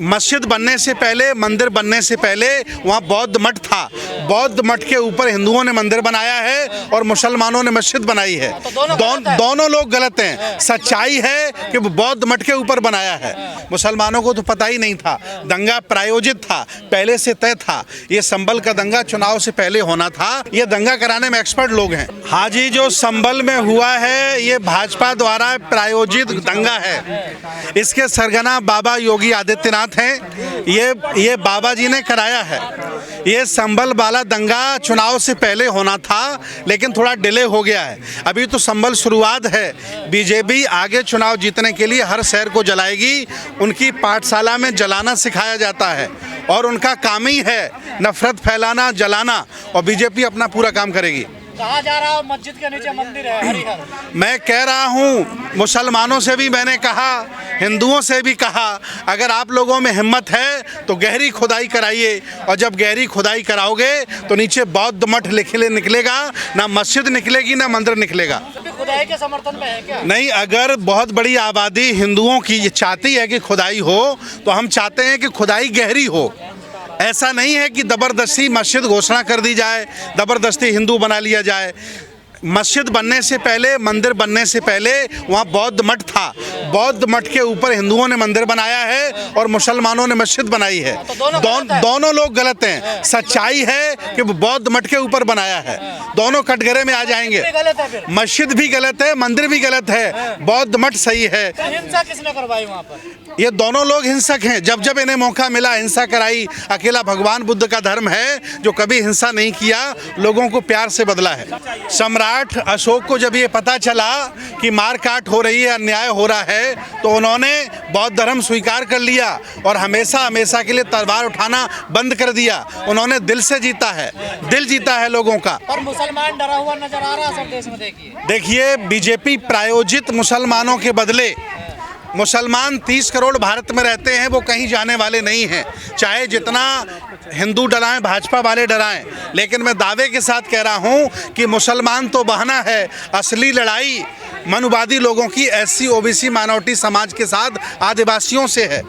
मस्जिद बनने से पहले, मंदिर बनने से पहले वहाँ बौद्ध मठ था। बौद्ध मठ के ऊपर हिंदुओं ने मंदिर बनाया है और मुसलमानों ने मस्जिद बनाई है। दोनों लोग गलत हैं। सच्चाई है कि बौद्ध मठ के ऊपर बनाया है। मुसलमानों को तो पता ही नहीं था। दंगा प्रायोजित था, पहले से तय था। ये संभल का दंगा चुनाव से पहले होना था। ये दंगा कराने में एक्सपर्ट लोग हैं। हाँ जी, जो संभल में हुआ है ये भाजपा द्वारा प्रायोजित दंगा है। इसके सरगना बाबा योगी आदित्यनाथ हैं। ये बाबा जी ने कराया है। ये संभल वाला दंगा चुनाव से पहले होना था, लेकिन थोड़ा डिले हो गया है। अभी तो संभल शुरुआत है। बीजेपी आगे चुनाव जीतने के लिए हर शहर को जलाएगी। उनकी पाठशाला में जलाना सिखाया जाता है और उनका काम ही है नफरत फैलाना, जलाना, और बीजेपी अपना पूरा काम करेगी। कहा जा रहा है मस्जिद के नीचे मंदिर है हरिहर। मैं कह रहा हूँ, मुसलमानों से भी मैंने कहा, हिंदुओं से भी कहा, अगर आप लोगों में हिम्मत है तो गहरी खुदाई कराइए, और जब गहरी खुदाई कराओगे तो नीचे बौद्ध मठ निकलेगा, ना मस्जिद निकलेगी ना मंदिर निकलेगा। खुदाई के समर्थन में है क्या? नहीं, अगर बहुत बड़ी आबादी हिंदुओं की चाहती है कि खुदाई हो, तो हम चाहते हैं कि खुदाई गहरी हो। ऐसा नहीं है कि ज़बरदस्ती मस्जिद घोषणा कर दी जाए, ज़बरदस्ती हिंदू बना लिया जाए। मस्जिद बनने से पहले, मंदिर बनने से पहले वहाँ बौद्ध मठ था। बौद्ध मठ के ऊपर हिंदुओं ने मंदिर बनाया है और मुसलमानों ने मस्जिद बनाई है। दोनों लोग गलत हैं। सच्चाई है कि बौद्ध मठ के ऊपर बनाया है। दोनों कटघरे में आ जाएंगे। मस्जिद भी गलत है, मंदिर भी गलत है, बौद्ध मठ सही है। हिंसा किसने करवाई वहाँ पर? ये दोनों लोग हिंसक हैं। जब जब इन्हें मौका मिला हिंसा कराई। अकेला भगवान बुद्ध का धर्म है जो कभी हिंसा नहीं किया, लोगों को प्यार से बदला है। सम्राट अशोक को जब ये पता चला कि मार काट हो रही है, अन्याय हो रहा है, तो उन्होंने बौद्ध धर्म स्वीकार कर लिया और हमेशा हमेशा के लिए तलवार उठाना बंद कर दिया। उन्होंने दिल से जीता है, दिल जीता है लोगों का। पर मुसलमान डरा हुआ नजर आ रहा है सब देश में। देखिए, बीजेपी प्रायोजित मुसलमानों के बदले, मुसलमान 30 करोड़ भारत में रहते हैं, वो कहीं जाने वाले नहीं हैं। चाहे जितना हिंदू डराएं, भाजपा वाले डराएं, लेकिन मैं दावे के साथ कह रहा हूं कि मुसलमान तो बहाना है। असली लड़ाई मनुवादी लोगों की SC OBC माइनॉरिटी समाज के साथ आदिवासियों से है।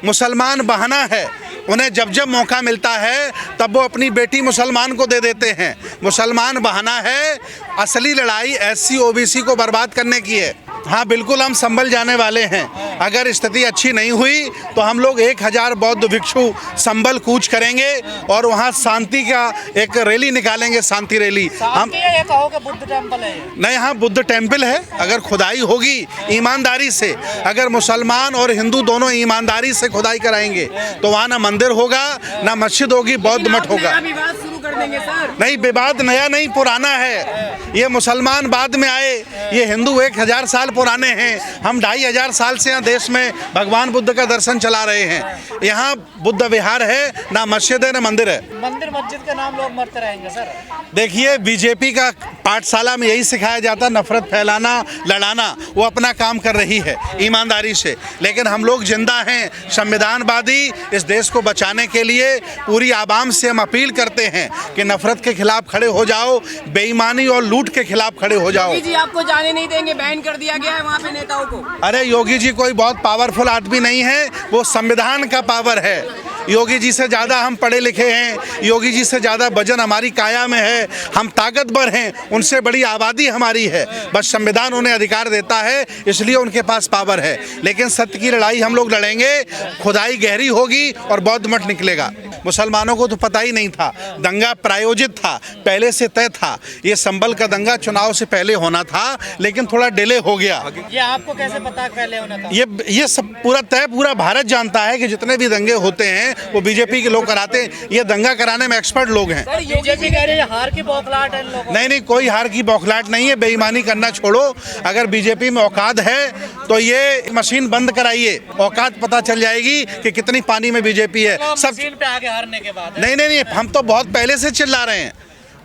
मुसलमान बहाना है। उन्हें जब जब मौका मिलता है तब वो अपनी बेटी मुसलमान को दे देते हैं। मुसलमान बहाना है। असली लड़ाई SC OBC को बर्बाद करने की है। हाँ, बिल्कुल, हम संभल जाने वाले हैं। अगर स्थिति अच्छी नहीं हुई तो हम लोग 1000 बौद्ध भिक्षु संभल कूच करेंगे और वहाँ शांति का एक रैली निकालेंगे, शांति रैली। हम ये कहोगे बुद्ध टेम्पल है? नहीं, हाँ, बुद्ध टेम्पल है। अगर खुदाई होगी ईमानदारी से, अगर मुसलमान और हिंदू दोनों ईमानदारी से खुदाई कराएंगे तो वहाँ ना मंदिर होगा, ना मस्जिद होगी, बौद्ध मठ होगा। विवाद शुरू कर देंगे सर? नहीं, विवाद नया नहीं, पुराना है। ये मुसलमान बाद में आए, ये हिंदू 1000 साल पुराने हैं। हम 2500 साल से यहाँ देश में भगवान बुद्ध का दर्शन चला रहे हैं। यहाँ बुद्ध विहार है, ना मस्जिद है ना मंदिर है। मंदिर मस्जिद के नाम लोग मरते रहेंगे सर। देखिए, बीजेपी का पाठशाला में यही सिखाया जाता, नफरत फैलाना, लड़ाना। वो अपना काम कर रही है ईमानदारी से, लेकिन हम लोग जिंदा हैं, संविधानवादी। इस देश को बचाने के लिए पूरी आवाम से हम अपील करते हैं कि नफरत के खिलाफ खड़े हो जाओ, बेईमानी और लूट के खिलाफ खड़े हो जाओ। योगी जी आपको जाने नहीं देंगे, बैन कर दिया गया है वहाँ पे नेताओं को। अरे, योगी जी कोई बहुत पावरफुल आदमी नहीं है, वो संविधान का पावर है। योगी जी से ज़्यादा हम पढ़े लिखे हैं, योगी जी से ज़्यादा वजन हमारी काया में है, हम ताकतवर हैं, उनसे बड़ी आबादी हमारी है। बस संविधान उन्हें अधिकार देता है, इसलिए उनके पास पावर है। लेकिन सत्य की लड़ाई हम लोग लड़ेंगे। खुदाई गहरी होगी और बौद्ध मठ निकलेगा। मुसलमानों को तो पता ही नहीं था। दंगा प्रायोजित था, पहले से तय था। ये संभल का दंगा चुनाव से पहले होना था, लेकिन थोड़ा डिले हो गया। ये आपको कैसे पता पहले होना था? ये सब पूरा तय, पूरा भारत जानता है कि जितने भी दंगे होते हैं वो बीजेपी के लोग कराते हैं। ये दंगा कराने में एक्सपर्ट लोग हैं। बीजेपी कह रही है हार की बौखलाहट है लोगों। नहीं, कोई हार की बौखलाहट नहीं है। बेईमानी करना छोड़ो। अगर बीजेपी में औकात है तो ये मशीन बंद कराइए, औकात पता चल जाएगी कि कितनी पानी में बीजेपी है। सब मशीन पे आगे हारने के बाद नहीं, हम तो बहुत पहले से चिल्ला रहे हैं।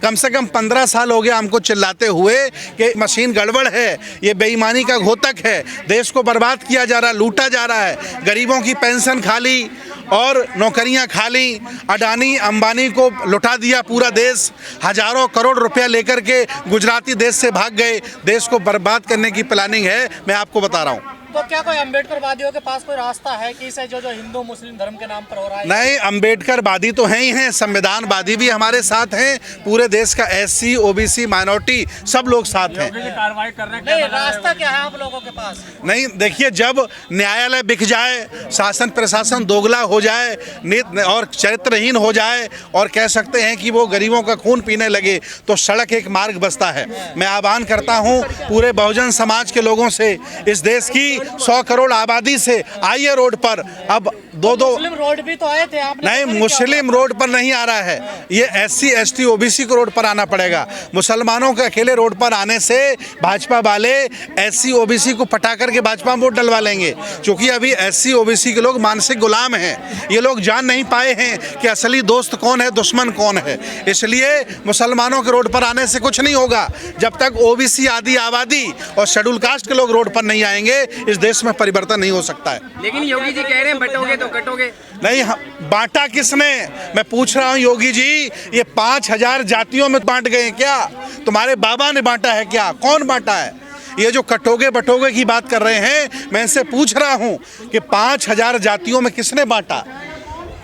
कम से कम 15 साल हो गया हमको चिल्लाते हुए कि मशीन गड़बड़ है, ये बेईमानी का घोतक है, देश को बर्बाद किया जा रहा है, लूटा जा रहा है। गरीबों की पेंशन खाली और नौकरियां खाली, अडानी अंबानी को लुटा दिया पूरा देश। हजारों करोड़ रुपया लेकर के गुजराती देश से भाग गए। देश को बर्बाद करने की प्लानिंग है, मैं आपको बता रहा हूँ। तो क्या कोई अम्बेडकरवादियों के पास कोई रास्ता है कि इसे जो हिंदू मुस्लिम धर्म के नाम पर हो रहा है? नहीं, अम्बेडकरवादी तो हैं ही हैं, संविधानवादी भी हमारे साथ हैं, पूरे देश का SC OBC माइनॉरिटी सब लोग साथ हैं। कार्रवाई कर रहे हैं, नहीं रास्ता क्या है आप लोगों के पास? नहीं, देखिए, जब न्यायालय बिक जाए, शासन प्रशासन दोगला हो जाए, नीत और चरित्रहीन हो जाए और कह सकते हैं कि वो गरीबों का खून पीने लगे, तो सड़क एक मार्ग बसता है। मैं आह्वान करता हूं पूरे बहुजन समाज के लोगों से, इस देश की 100 करोड़ आबादी से आइए रोड पर। अब दो मुस्लिम रोड भी तो आए थे आपने? नहीं, मुस्लिम रोड पर नहीं आ रहा है, ये SC ST OBC को रोड पर आना पड़ेगा। मुसलमानों के अकेले रोड पर आने से भाजपा वाले SC OBC को पटा करके भाजपा में वोट डलवा लेंगे, क्योंकि अभी SC OBC के लोग मानसिक गुलाम हैं। ये लोग जान नहीं पाए हैं कि असली दोस्त कौन है, दुश्मन कौन है। इसलिए मुसलमानों के रोड पर आने से कुछ नहीं होगा। जब तक OBC आदि आबादी और शेड्यूल कास्ट के लोग रोड पर नहीं आएंगे, इस देश में परिवर्तन नहीं हो सकता है। लेकिन योगी जी कह रहे हैं बटोगे तो कटोगे। नहीं, बांटा किसने? मैं पूछ रहा हूं योगी जी, ये 5000 जातियों में बांट गए क्या? तुम्हारे बाबा ने बांटा है क्या? कौन बांटा है? ये जो कटोगे बटोगे की बात कर रहे हैं, मैं इनसे पूछ रहा हूं कि 5000 जातियों में किसने बांटा?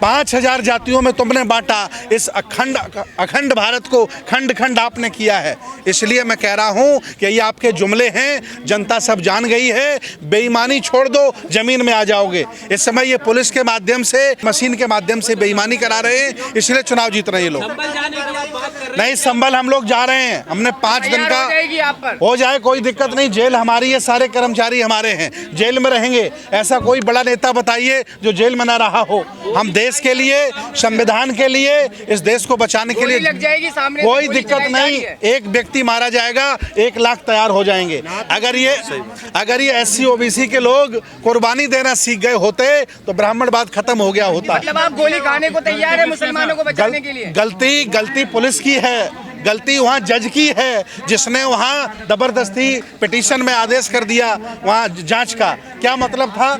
5000 जातियों में तुमने बांटा। इस अखंड भारत को खंड खंड आपने किया है। इसलिए मैं कह रहा हूं कि ये आपके जुमले हैं, जनता सब जान गई है। बेईमानी छोड़ दो, जमीन में आ जाओगे। इस समय ये पुलिस के माध्यम से, मशीन के माध्यम से बेईमानी करा रहे हैं, इसलिए चुनाव जीत रहे हैं ये लोग। नहीं, संभल हम लोग जा रहे हैं, हमने 5 दिन का हो जाए, कोई दिक्कत नहीं। जेल हमारी है, सारे कर्मचारी हमारे हैं, जेल में रहेंगे। ऐसा कोई बड़ा नेता बताइए जो जेल में ना रहा हो। हम देश के लिए, संविधान के लिए, इस देश को बचाने के लिए लग जाएगी सामने, कोई दिक्कत नहीं। एक व्यक्ति मारा जाएगा, 1 लाख तैयार हो जाएंगे। अगर ये SC OBC के लोग कुर्बानी देना सीख गए होते तो ब्राह्मणवाद खत्म हो गया होता। मतलब आप गोली खाने को तैयार है मुसलमानों को बचाने के लिए? गलती पुलिस की है, गलती वहाँ जज की है, जिसने वहाँ जबरदस्ती पिटीशन में आदेश कर दिया वहाँ जांच का। क्या मतलब था?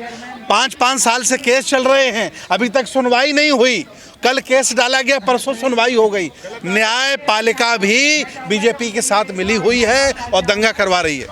5-5 साल से केस चल रहे हैं, अभी तक सुनवाई नहीं हुई। कल केस डाला गया, परसों सुनवाई हो गई। न्यायपालिका भी बीजेपी के साथ मिली हुई है और दंगा करवा रही है।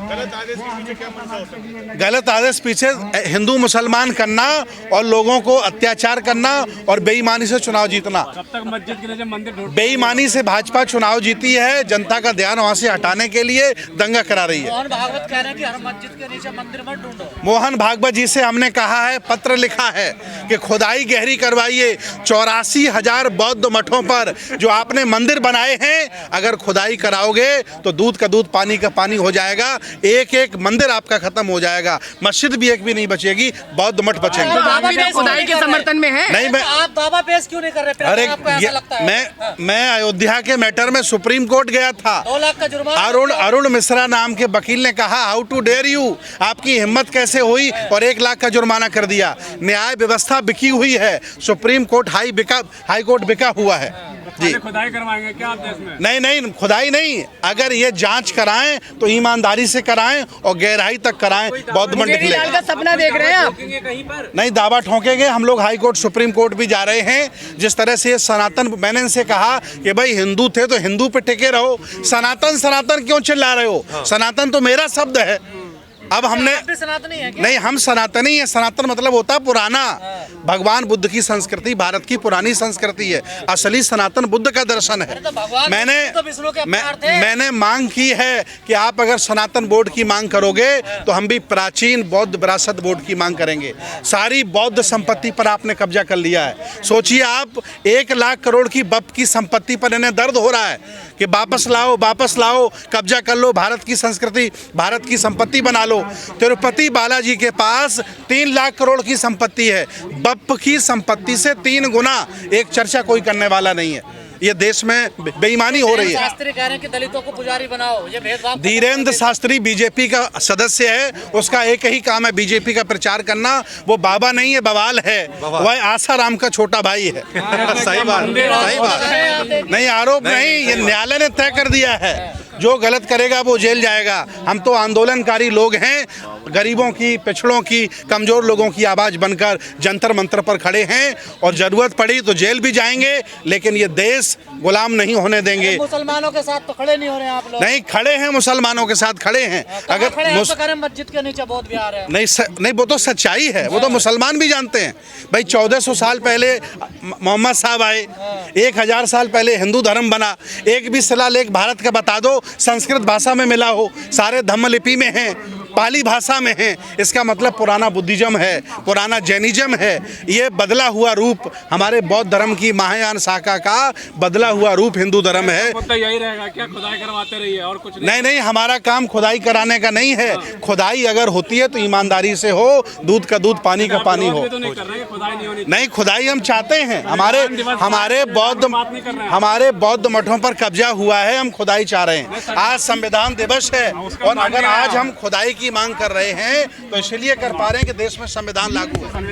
गलत आदेश पीछे हिंदू मुसलमान करना और लोगों को अत्याचार करना और बेईमानी से चुनाव जीतना। कब तक मस्जिद के नीचे मंदिर ढूंढ? बेईमानी से भाजपा चुनाव जीती है, जनता का ध्यान वहां से हटाने के लिए दंगा करा रही है। मोहन भागवत कह रहे हैं कि हर मस्जिद के नीचे मंदिर मत ढूंढो। मोहन भागवत जी से हमने कहा है, पत्र लिखा है कि खुदाई गहरी करवाइए। 84,000 बौद्ध मठों पर जो आपने मंदिर बनाए हैं, अगर खुदाई कराओगे तो दूध का दूध, पानी का पानी हो जाएगा। एक एक मंदिर आपका खत्म हो जाएगा, मस्जिद भी एक भी नहीं बचेगी, बौद्ध मठ बचेंगे। खुदाई के समर्थन में है? नहीं, मैं आप दावा पेश क्यों नहीं कर रहे? अरे आपको ऐसा लगता है? मैं अयोध्या के मैटर में सुप्रीम कोर्ट गया था। 2 लाख का जुर्माना। अरुण मिश्रा नाम के वकील ने कहा, हाउ टू डेयर यू, आपकी हिम्मत कैसे हुई, और 1 लाख का जुर्माना कर दिया। न्याय व्यवस्था बिकी हुई है, सुप्रीम कोर्ट हाई कोर्ट बिका हुआ है जी। खुदाई करवाएंगे क्या आप देश में? नहीं, खुदाई नहीं, अगर ये जांच कराएं तो ईमानदारी से कराएं और गहराई तक कराएं, बौद्ध मठ निकलेगा। का सपना देख रहे हैं आप? कहीं पर नहीं, दावा ठोकेंगे। हम लोग हाई कोर्ट, सुप्रीम कोर्ट भी जा रहे हैं। जिस तरह से सनातन, मैंने इनसे कहा कि भाई हिंदू थे तो हिंदू पे टिके रहो, सनातन क्यों चिल्ला रहे हो? सनातन तो मेरा शब्द है। अब हमने सनातनी है क्या? नहीं, हम सनातनी है। सनातन मतलब होता है पुराना। भगवान बुद्ध की संस्कृति भारत की पुरानी संस्कृति है। असली सनातन बुद्ध का दर्शन है। मैंने मांग की है कि आप अगर सनातन बोर्ड की मांग करोगे तो हम भी प्राचीन बौद्ध विरासत बोर्ड की मांग करेंगे। सारी बौद्ध संपत्ति पर आपने कब्जा कर लिया है। सोचिए आप, 1 लाख करोड़ की बप की संपत्ति पर इन्हें दर्द हो रहा है कि वापस लाओ, कब्जा कर लो, भारत की संस्कृति, भारत की संपत्ति बना लो। तिरुपति बालाजी के पास 3 लाख करोड़ की संपत्ति है। बप की संपत्ति से 3 गुना एक चर्चा कोई करने वाला नहीं है। ये देश में बेईमानी हो रही है। शास्त्री कह रहे हैं कि दलितों को पुजारी बनाओ, ये भेदभाव। धीरेन्द्र शास्त्री बीजेपी का सदस्य है, उसका एक ही काम है बीजेपी का प्रचार करना। वो बाबा नहीं है, बवाल है। वह आसाराम का छोटा भाई है। सही बात नहीं, आरोप नहीं, ये न्यायालय ने तय कर दिया है। जो गलत करेगा वो जेल जाएगा। हम तो आंदोलनकारी लोग हैं, गरीबों की, पिछड़ों की, कमज़ोर लोगों की आवाज़ बनकर जंतर मंतर पर खड़े हैं और ज़रूरत पड़ी तो जेल भी जाएंगे, लेकिन ये देश गुलाम नहीं होने देंगे। मुसलमानों के साथ तो खड़े नहीं हो रहे हैं आप लोग। नहीं, खड़े हैं, मुसलमानों के साथ खड़े हैं। अगर खड़े हैं तो करें मस्जिद के नीचे बौद्ध विहार है। नहीं, वो तो सच्चाई है, वो तो मुसलमान भी जानते हैं भाई। 1400 साल पहले मोहम्मद साहब आए, 1000 साल पहले हिंदू धर्म बना। एक भी शिलालेख भारत का बता दो संस्कृत भाषा में मिला हो, सारे धम्म लिपि में हैं, पाली भाषा में है। इसका मतलब पुराना बुद्धिज्म है, पुराना जैनिज्म है। ये बदला हुआ रूप हमारे बौद्ध धर्म की महायान शाखा का बदला हुआ रूप हिंदू धर्म है। तो यही रहेगा क्या, खुदाई करवाते रहिए और कुछ नहीं, हमारा काम खुदाई कराने का नहीं है। खुदाई अगर होती है तो ईमानदारी से हो, दूध का दूध, पानी का पानी हो। नहीं, खुदाई हम चाहते हैं। हमारे बौद्ध मठों पर कब्जा हुआ है, हम खुदाई चाह रहे हैं। आज संविधान दिवस है और अगर आज हम खुदाई की मांग कर रहे हैं तो इसलिए कर पा रहे हैं कि देश में संविधान लागू है।